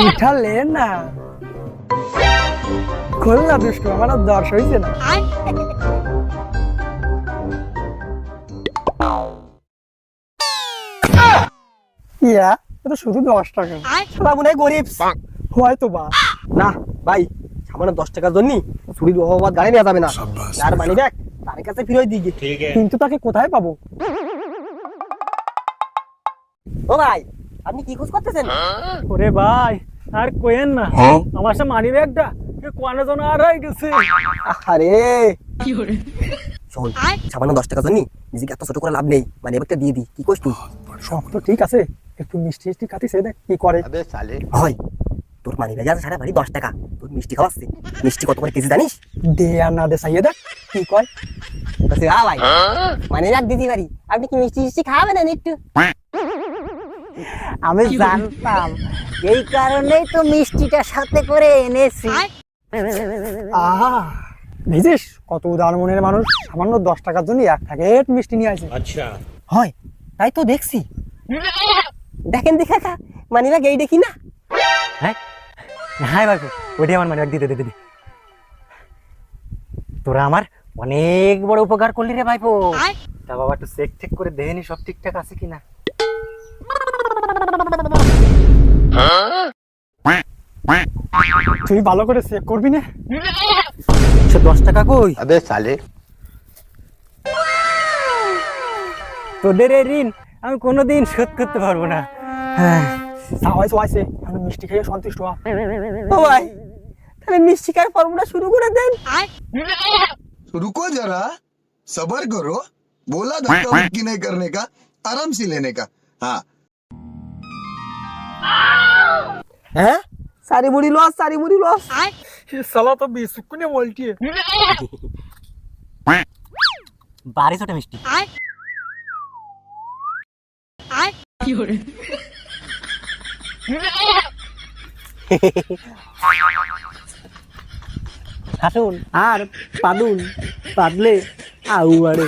উঠালে না খোল না দুষ্টু, আমার আর দর্শ হয়েছে না। ইয়া এটা শুধু 10 টাকা, শালা মনে হয় গরিব হয়তো বা। না ভাই, সামান্য 10 টাকার জন্য চুরির অপবাদ গাড়ি নেওয়া যাবে না। আর মানি ব্যাগ তার কাছে ফিরোই দিকে। কিন্তু তাকে কোথায় পাবো? ও ভাই, আপনি কি খোঁজ করতেছেন? ওরে ভাই আর কোয়েন না, আমার সাথে মানি ব্যাগটা কোয়ানা জন আর হয়ে গেছে। আরে শোন, সামান্য 10 টাকার জন্য নিজেকে এত ছোট করে লাভ নেই। মানে ব্যাগটা দিয়ে দি, কি কইস তুই? সব তো ঠিক আছে, একটু মিষ্টি মিষ্টি খাতিছে, দেখ কি করে। হয় তোর মানি ব্যাগে আছে সারা বাড়ি 10 টাকা, তোর মিষ্টি খাওয়াচ্ছে। মিষ্টি কত করে কেজি জানিস? দে আর না দে চাইয়ে দেখ কি কয়। ভাই মানে রাখ দিদি বাড়ি, আপনি কি মিষ্টি মিষ্টি খাবেন না একটু? আমি জানতাম, এই কারণেই তো মিষ্টিটা সাথে করে এনেছি। আহা বুঝিস কত উদার মনের মানুষ, সামান্য 10 টাকার জন্য 1 প্যাকেট মিষ্টি নিয়ে আসে। হয় তাই তো দেখছি। দেখেন দেখা খা, মানি ব্যাগ এই দেখি না। হ্যাঁ ভাই, ওইটাই আমার মানে দিতে দিতে তোরা আমার অনেক বড় উপকার করলি রে ভাইপো। তা বাবা একটু চেক টেক করে দেখেনি সব ঠিকঠাক আছে কিনা। তুই ভালো করে চেক করবি না? 10 টাকা কই? তোদের এই ঋণ আমি কোনোদিন শোধ করতে পারবো না। সবাই সবাইছে, আমি মিষ্টি খেয়ে সন্তুষ্ট হ। ও ভাই, তাহলে মিষ্টি খাওয়ার পর্বটা শুরু করে দেন। रुको जरा, सबर करो। बोला धक्का मुक्की नहीं करने का, आराम से लेने का। हाँ হ্যাঁ, সারি মুড়ি লস, সারি মুড়ি লস। সালা তো বিস্কুট নিয়ে বলছি। বাড়ি ছোট মিষ্টি। হাসুন আর পাদুন পাদলে আউ আরে।